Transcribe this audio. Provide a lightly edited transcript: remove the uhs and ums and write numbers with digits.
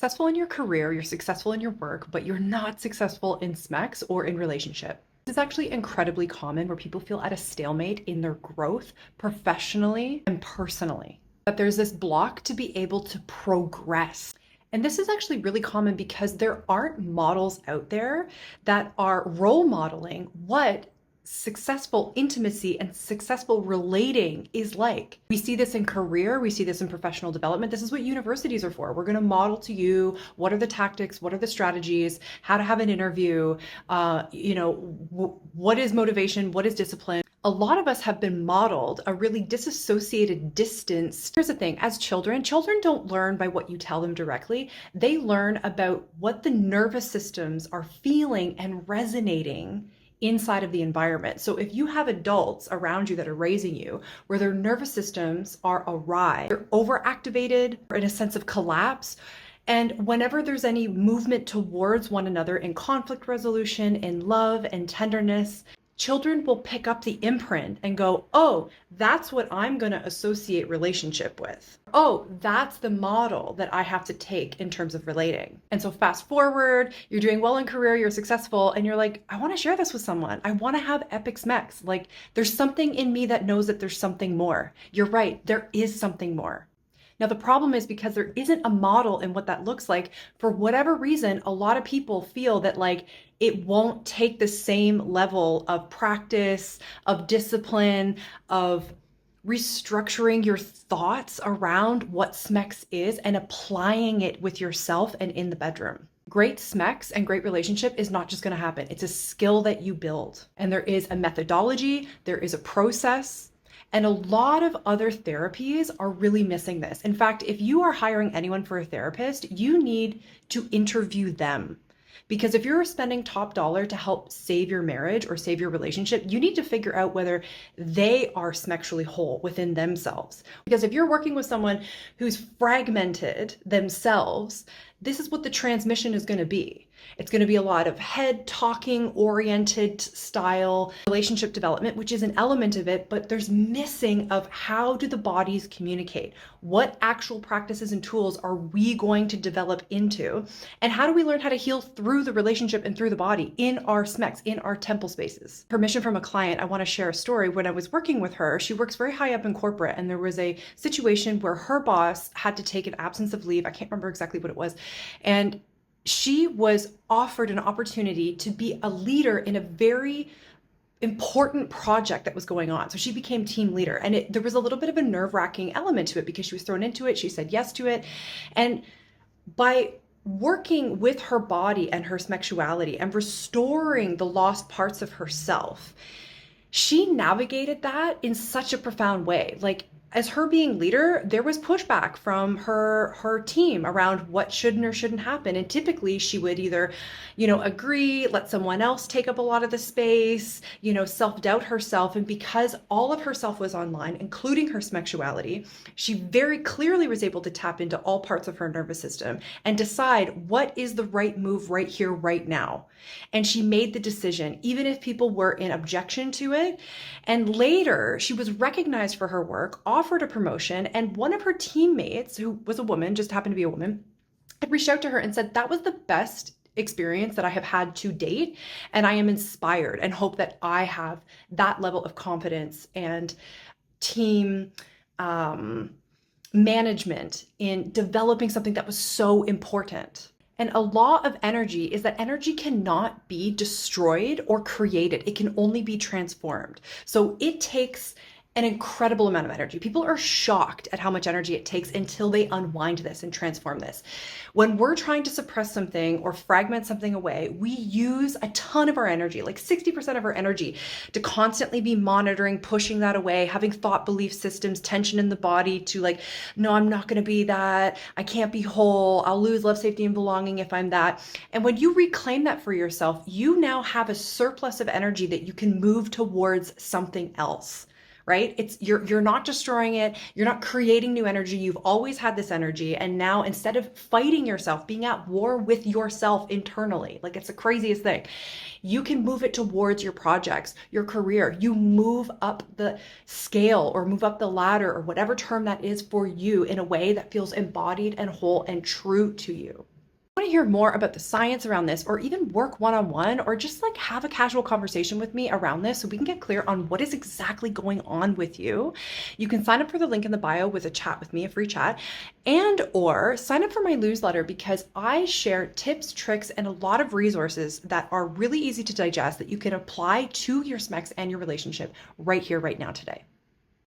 Successful in your career, you're successful in your work, but you're not successful in smex or in relationship. This is actually incredibly common where people feel at a stalemate in their growth professionally and personally. But there's this block to be able to progress. And this is actually really common because there aren't models out there that are role modeling what successful intimacy and successful relating is like. We see this in career, we see this in professional development. This is what universities are for. We're going to model to you what are the tactics, what are the strategies, how to have an interview, what is motivation, what is discipline. A lot of us have been modeled a really disassociated distance. Here's the thing, as children don't learn by what you tell them directly. They learn about what the nervous systems are feeling and resonating inside of the environment. So if you have adults around you that are raising you where their nervous systems are awry, they're overactivated or in a sense of collapse, and whenever there's any movement towards one another in conflict resolution, in love and tenderness, children will pick up the imprint and go, oh, that's what I'm going to associate relationship with. Oh, that's the model that I have to take in terms of relating. And so fast forward, you're doing well in career, you're successful, and you're like, I want to share this with someone. I want to have epic smex. Like, there's something in me that knows that there's something more. You're right, there is something more. Now, the problem is because there isn't a model in what that looks like, for whatever reason, a lot of people feel that like it won't take the same level of practice, of discipline, of restructuring your thoughts around what smex is and applying it with yourself and in the bedroom. Great smex and great relationship is not just going to happen. It's a skill that you build. And there is a methodology, there is a process. And a lot of other therapies are really missing this. In fact, if you are hiring anyone for a therapist, you need to interview them. Because if you're spending top dollar to help save your marriage or save your relationship, you need to figure out whether they are smexually whole within themselves. Because if you're working with someone who's fragmented themselves, this is what the transmission is going to be. It's going to be a lot of head talking oriented style relationship development, which is an element of it, but there's missing of how do the bodies communicate? What actual practices and tools are we going to develop into? And how do we learn how to heal through the relationship and through the body in our smex, in our temple spaces? Permission from a client, I want to share a story. When I was working with her, she works very high up in corporate, and there was a situation where her boss had to take an absence of leave. I can't remember exactly what it was. And she was offered an opportunity to be a leader in a very important project that was going on. So she became team leader, and there was a little bit of a nerve-wracking element to it because she was thrown into it. She said yes to it. And by working with her body and her sexuality and restoring the lost parts of herself, she navigated that in such a profound way. Like, as her being leader, there was pushback from her team around what should or shouldn't happen. And typically she would either, agree, let someone else take up a lot of the space, self-doubt herself. And because all of herself was online, including her sexuality, she very clearly was able to tap into all parts of her nervous system and decide what is the right move right here, right now. And she made the decision, even if people were in objection to it. And later she was recognized for her work, offered a promotion, and one of her teammates, who was a woman, just happened to be a woman, had reached out to her and said, that was the best experience that I have had to date, and I am inspired and hope that I have that level of confidence and team management in developing something that was so important. And a law of energy is that energy cannot be destroyed or created. It can only be transformed. So it takes an incredible amount of energy. People are shocked at how much energy it takes until they unwind this and transform this. When we're trying to suppress something or fragment something away, we use a ton of our energy, like 60% of our energy, to constantly be monitoring, pushing that away, having thought, belief systems, tension in the body to like, no, I'm not going to be that. I can't be whole. I'll lose love, safety, and belonging if I'm that. And when you reclaim that for yourself, you now have a surplus of energy that you can move towards something else. right? You're not destroying it. You're not creating new energy. You've always had this energy. And now instead of fighting yourself, being at war with yourself internally, like it's the craziest thing, you can move it towards your projects, your career. You move up the scale or move up the ladder or whatever term that is for you in a way that feels embodied and whole and true to you. Want to hear more about the science around this, or even work one-on-one, or just like have a casual conversation with me around this so we can get clear on what is exactly going on with you, you can sign up for the link in the bio with a chat with me, a free chat, and or sign up for my newsletter, because I share tips, tricks, and a lot of resources that are really easy to digest that you can apply to your smex and your relationship right here, right now, today.